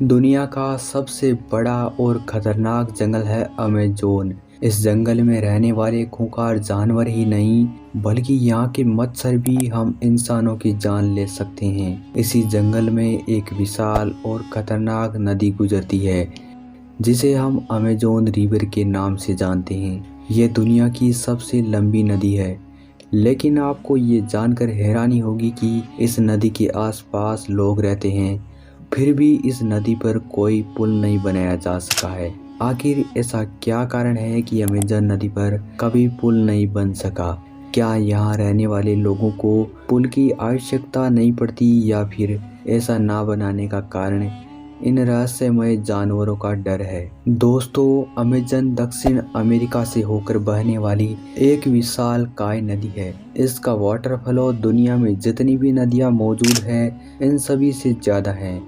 दुनिया का सबसे बड़ा और खतरनाक जंगल है अमेज़न। इस जंगल में रहने वाले खूंखार जानवर ही नहीं बल्कि यहाँ के मच्छर भी हम इंसानों की जान ले सकते हैं। इसी जंगल में एक विशाल और खतरनाक नदी गुजरती है जिसे हम अमेज़न रिवर के नाम से जानते हैं। ये दुनिया की सबसे लंबी नदी है, लेकिन आपको ये जानकर हैरानी होगी कि इस नदी के आसपास लोग रहते हैं, फिर भी इस नदी पर कोई पुल नहीं बनाया जा सका है। आखिर ऐसा क्या कारण है कि अमेज़न नदी पर कभी पुल नहीं बन सका? क्या यहाँ रहने वाले लोगों को पुल की आवश्यकता नहीं पड़ती या फिर ऐसा ना बनाने का कारण इन रहस्यमय जानवरों का डर है? दोस्तों, अमेज़न दक्षिण अमेरिका से होकर बहने वाली एक विशाल काय नदी है। इसका वाटर फ्लो दुनिया में जितनी भी नदियाँ मौजूद है इन सभी से ज़्यादा है।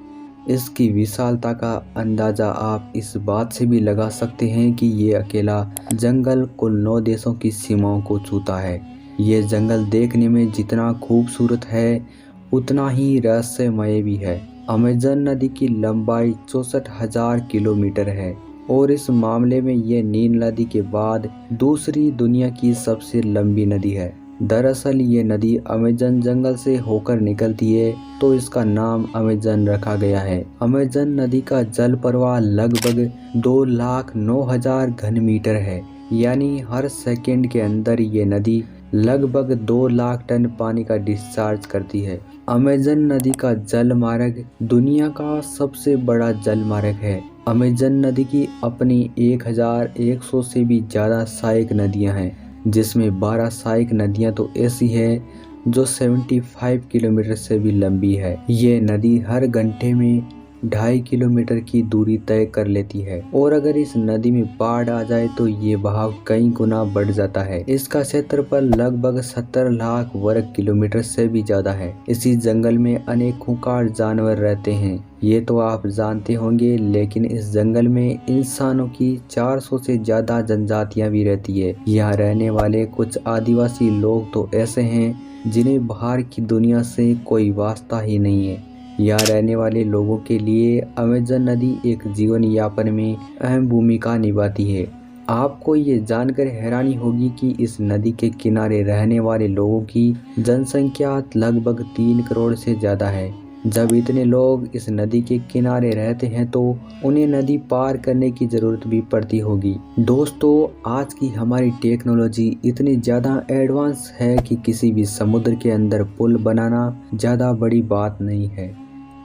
इसकी विशालता का अंदाज़ा आप इस बात से भी लगा सकते हैं कि ये अकेला जंगल कुल 9 देशों की सीमाओं को छूता है। ये जंगल देखने में जितना खूबसूरत है उतना ही रहस्यमय भी है। अमेज़न नदी की लंबाई 64,000 किलोमीटर है और इस मामले में ये नील नदी के बाद दूसरी दुनिया की सबसे लंबी नदी है। दरअसल ये नदी अमेज़न जंगल से होकर निकलती है तो इसका नाम अमेज़न रखा गया है। अमेज़न नदी का जल प्रवाह लगभग 2,09,000 घन मीटर है, यानी हर सेकंड के अंदर ये नदी लगभग 2 लाख टन पानी का डिस्चार्ज करती है। अमेज़न नदी का जल मार्ग दुनिया का सबसे बड़ा जल मार्ग है। अमेज़न नदी की अपनी 1,100 से भी ज़्यादा सहायक नदियां हैं, जिसमें 12 सहायक नदियां तो ऐसी है जो 75 किलोमीटर से भी लंबी है। ये नदी हर घंटे में 2.5 किलोमीटर की दूरी तय कर लेती है और अगर इस नदी में बाढ़ आ जाए तो ये बहाव कई गुना बढ़ जाता है। इसका क्षेत्रफल लगभग 70 लाख वर्ग किलोमीटर से भी ज्यादा है। इसी जंगल में अनेक खूंखार जानवर रहते हैं, ये तो आप जानते होंगे, लेकिन इस जंगल में इंसानों की 400 से ज्यादा जनजातियां भी रहती है। यहाँ रहने वाले कुछ आदिवासी लोग तो ऐसे हैं जिन्हें बाहर की दुनिया से कोई वास्ता ही नहीं है। यहाँ रहने वाले लोगों के लिए अमेज़न नदी एक जीवन यापन में अहम भूमिका निभाती है। आपको ये जानकर हैरानी होगी कि इस नदी के किनारे रहने वाले लोगों की जनसंख्या लगभग 3 करोड़ से ज़्यादा है। जब इतने लोग इस नदी के किनारे रहते हैं तो उन्हें नदी पार करने की ज़रूरत भी पड़ती होगी। दोस्तों, आज की हमारी टेक्नोलॉजी इतनी ज़्यादा एडवांस है कि किसी भी समुद्र के अंदर पुल बनाना ज़्यादा बड़ी बात नहीं है,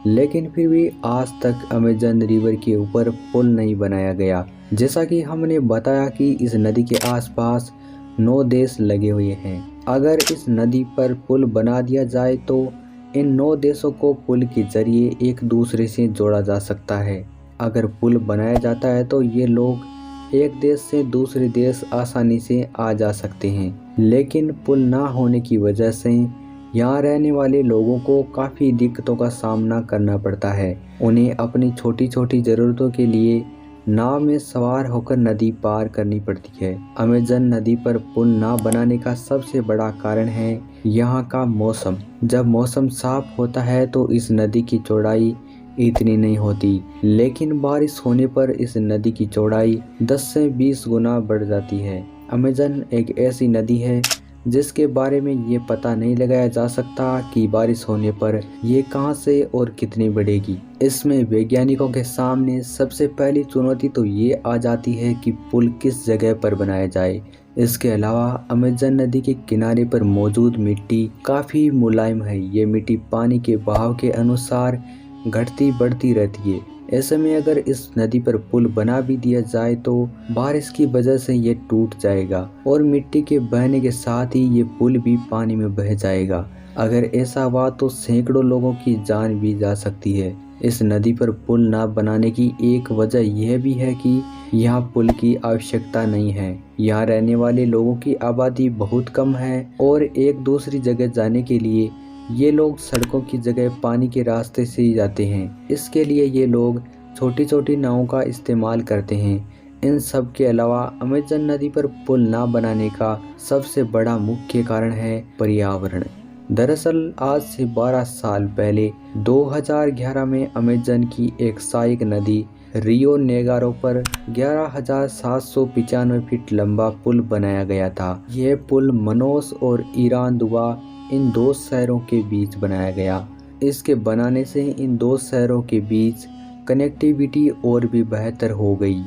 लेकिन फिर भी आज तक अमेज़न रिवर के ऊपर पुल नहीं बनाया गया। जैसा कि हमने बताया कि इस नदी के आसपास 9 देश लगे हुए हैं। अगर इस नदी पर पुल बना दिया जाए तो इन 9 देशों को पुल के जरिए एक दूसरे से जोड़ा जा सकता है। अगर पुल बनाया जाता है तो ये लोग एक देश से दूसरे देश आसानी से आ जा सकते हैं, लेकिन पुल ना होने की वजह से यहाँ रहने वाले लोगों को काफ़ी दिक्कतों का सामना करना पड़ता है। उन्हें अपनी छोटी छोटी ज़रूरतों के लिए नाव में सवार होकर नदी पार करनी पड़ती है। अमेज़न नदी पर पुल ना बनाने का सबसे बड़ा कारण है यहाँ का मौसम। जब मौसम साफ होता है तो इस नदी की चौड़ाई इतनी नहीं होती, लेकिन बारिश होने पर इस नदी की चौड़ाई 10 से 20 गुना बढ़ जाती है। अमेज़न एक ऐसी नदी है जिसके बारे में ये पता नहीं लगाया जा सकता कि बारिश होने पर ये कहां से और कितनी बढ़ेगी। इसमें वैज्ञानिकों के सामने सबसे पहली चुनौती तो ये आ जाती है कि पुल किस जगह पर बनाया जाए। इसके अलावा अमेज़न नदी के किनारे पर मौजूद मिट्टी काफ़ी मुलायम है। ये मिट्टी पानी के बहाव के अनुसार घटती बढ़ती रहती है। ऐसे में अगर इस नदी पर पुल बना भी दिया जाए तो बारिश की वजह से ये टूट जाएगा और मिट्टी के बहने के साथ ही ये पुल भी पानी में बह जाएगा। अगर ऐसा हुआ तो सैकड़ों लोगों की जान भी जा सकती है। इस नदी पर पुल ना बनाने की एक वजह यह भी है कि यहाँ पुल की आवश्यकता नहीं है। यहाँ रहने वाले लोगों की आबादी बहुत कम है और एक दूसरी जगह जाने के लिए ये लोग सड़कों की जगह पानी के रास्ते से ही जाते हैं। इसके लिए ये लोग छोटी छोटी नावों का इस्तेमाल करते हैं। इन सब के अलावा अमेज़न नदी पर पुल ना बनाने का सबसे बड़ा मुख्य कारण है पर्यावरण। दरअसल आज से 12 साल पहले 2011 में अमेज़न की एक सहायक नदी रियो नेग्रो पर 11,795 फीट लंबा पुल बनाया गया था। यह पुल मनोस और ईरान दुआ इन दो शहरों के बीच बनाया गया। इसके बनाने से इन दो शहरों के बीच कनेक्टिविटी और भी बेहतर हो गई,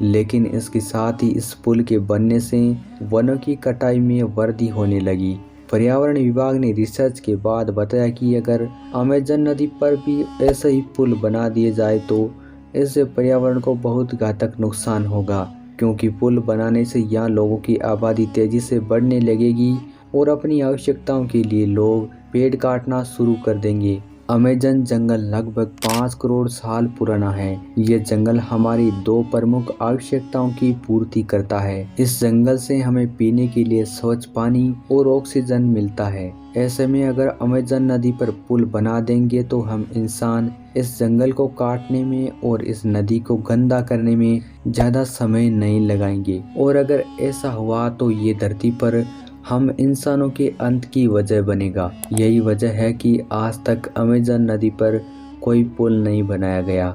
लेकिन इसके साथ ही इस पुल के बनने से वनों की कटाई में वृद्धि होने लगी। पर्यावरण विभाग ने रिसर्च के बाद बताया कि अगर अमेज़न नदी पर भी ऐसा ही पुल बना दिया जाए तो इससे पर्यावरण को बहुत घातक नुकसान होगा, क्योंकि पुल बनाने से यहाँ लोगों की आबादी तेजी से बढ़ने लगेगी और अपनी आवश्यकताओं के लिए लोग पेड़ काटना शुरू कर देंगे। अमेज़न जंगल लगभग 5 करोड़ साल पुराना है। ये जंगल हमारी दो प्रमुख आवश्यकताओं की पूर्ति करता है। इस जंगल से हमें पीने के लिए स्वच्छ पानी और ऑक्सीजन मिलता है। ऐसे में अगर अमेज़न नदी पर पुल बना देंगे तो हम इंसान इस जंगल को काटने में और इस नदी को गंदा करने में ज़्यादा समय नहीं लगाएंगे। और अगर ऐसा हुआ तो ये धरती पर हम इंसानों के अंत की वजह बनेगा। यही वजह है कि आज तक अमेज़न नदी पर कोई पुल नहीं बनाया गया।